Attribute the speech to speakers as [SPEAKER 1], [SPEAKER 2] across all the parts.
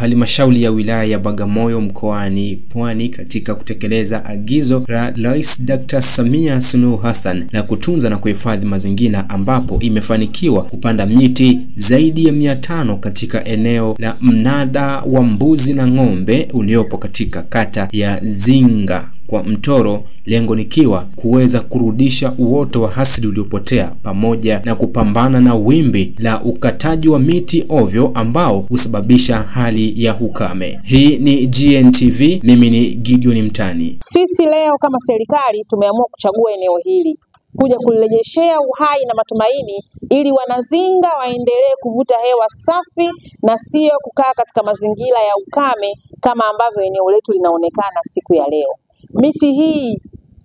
[SPEAKER 1] halmashauri ya wilaya ya Bagamoyo mkoani Pwani katika kutekeleza agizo la Rais Dr. Samia Suluhu Hassan la kutunza na kuhifadhi mazingira, ambapo imefanikiwa kupanda miti zaidi ya 500 katika eneo la mnada wa mbuzi na ng'ombe uliopo katika kata ya Zinga kwa Mtoro, lengo nikiwa kuweza kurudisha uoto wa asili uliopotea pamoja na kupambana na wimbi la ukataji wa miti ovyo ambao husababisha hali ya ukame. Hii ni GNTV, mimi ni Gideon Mtani.
[SPEAKER 2] Sisi leo kama serikali tumeamua kuchagua eneo hili kuja kulirejeshea uhai na matumaini ili wanazinga waendelee kuvuta hewa safi na sio kukaa katika mazingira ya ukame kama ambavyo eneo letu linaonekana siku ya leo. Miti hii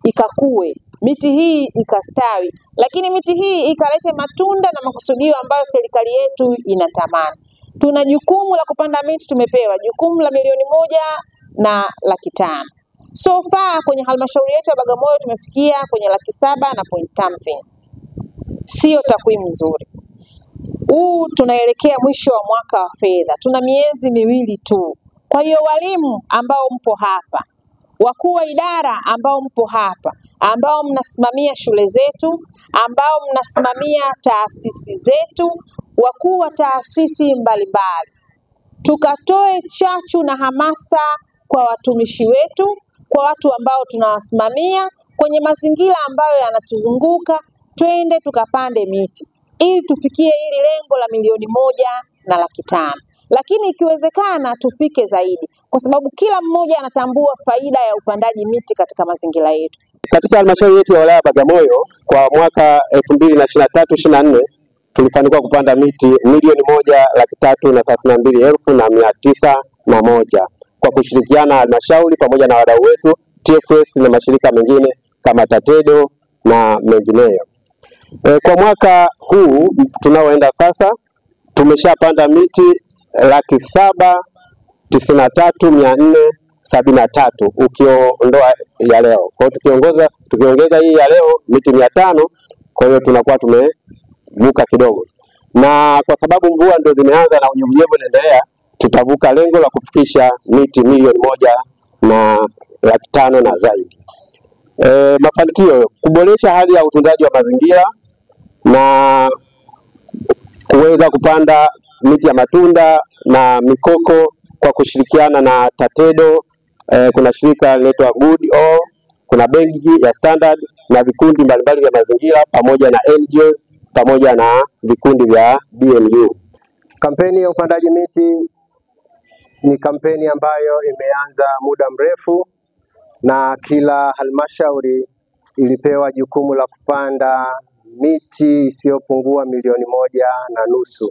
[SPEAKER 2] ikakue, miti hii ikastawi, lakini miti hii ikalete matunda na makusudio ambayo serikali yetu inatamani. Tuna jukumu la kupanda miti, tumepewa jukumu la milioni 1,500,000. So far kwenye halmashauri yetu ya Bagamoyo tumefikia kwenye 700,000. Sio takwimu nzuri. Tunaelekea mwisho wa mwaka wa fedha. Tuna miezi 2 tu. Kwa hiyo walimu ambao mpo hapa, wakuu wa idara ambao mpo hapa, ambao mnasimamia shule zetu, ambao mnasimamia taasisi zetu, wakuu wa taasisi mbalimbali, tukatoe chachu na hamasa kwa watumishi wetu, kwa watu ambao tunawasimamia kwenye mazingira ambayo yanatuzunguka, twende tukapande miti ili tufikie hili lengo la milioni 1,500,000. Lakini ikiwezekana tufike zaidi, kwa sababu kila mmoja anatambua faida ya upandaji miti katika mazingira yetu.
[SPEAKER 3] Katika halmashauri yetu ya wilaya ya Bagamoyo kwa mwaka 2023-24 tulifanikiwa kupanda miti milioni 1,332,901 kwa kushirikiana halmashauri pamoja na wadau wetu TFS na mashirika mengine kama TATEDO na mengineyo. Kwa mwaka huu tunaoenda sasa tumeshapanda miti 793,473 ukiondoa ya leo. Kwa hiyo tukiongeza hii ya leo miti 500, kwa hiyo tunakuwa tumevuka kidogo. Na kwa sababu mvua ndio zimeanza na unyevunyevu unaendelea, tutavuka lengo la kufikisha miti milioni 1,500,000 na zaidi. Mafanikio: kuboresha hali ya utunzaji wa mazingira na kuweza kupanda miti ya matunda na mikoko kwa kushirikiana na TATEDO. Kuna shirika linaloitwa Good-All, kuna benki ya Standard na vikundi mbalimbali vya mazingira pamoja na NGOs pamoja na vikundi vya BMU.
[SPEAKER 4] Kampeni ya upandaji miti ni kampeni ambayo imeanza muda mrefu na kila halmashauri ilipewa jukumu la kupanda miti isiyopungua milioni 1.5.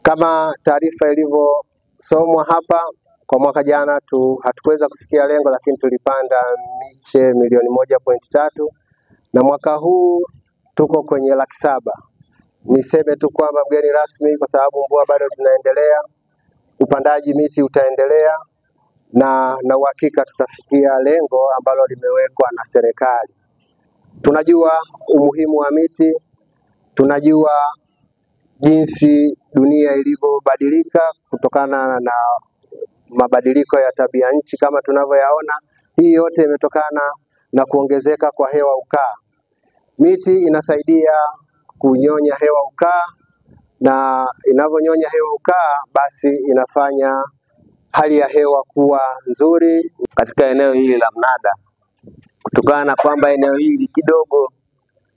[SPEAKER 4] Kama taarifa ilivyosomwa hapa, kwa mwaka jana hatukuweza kufikia lengo, lakini tulipanda miche milioni 1.3 na mwaka huu tuko kwenye 700,000. Niseme tu kwamba mgeni rasmi, kwa sababu mvua bado zinaendelea, upandaji miti utaendelea na uhakika tutafikia lengo ambalo limewekwa na serikali. Tunajua umuhimu wa miti, tunajua jinsi dunia ilivyobadilika kutokana na mabadiliko ya tabia nchi kama tunavyoyaona. Hii yote imetokana na kuongezeka kwa hewa ukaa. Miti inasaidia kunyonya hewa ukaa, na inavyonyonya hewa ukaa basi inafanya hali ya hewa kuwa nzuri
[SPEAKER 3] katika eneo hili la mnada. Kutokana na kwamba eneo hili kidogo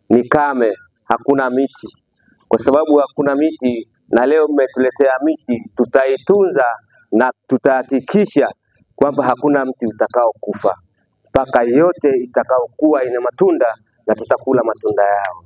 [SPEAKER 3] ni kame, hakuna miti. Kwa sababu hakuna miti na leo mmetuletea miti, tutaitunza na tutahakikisha kwamba hakuna mti utakao kufa mpaka yote itakao kuwa ina matunda na tutakula matunda yao.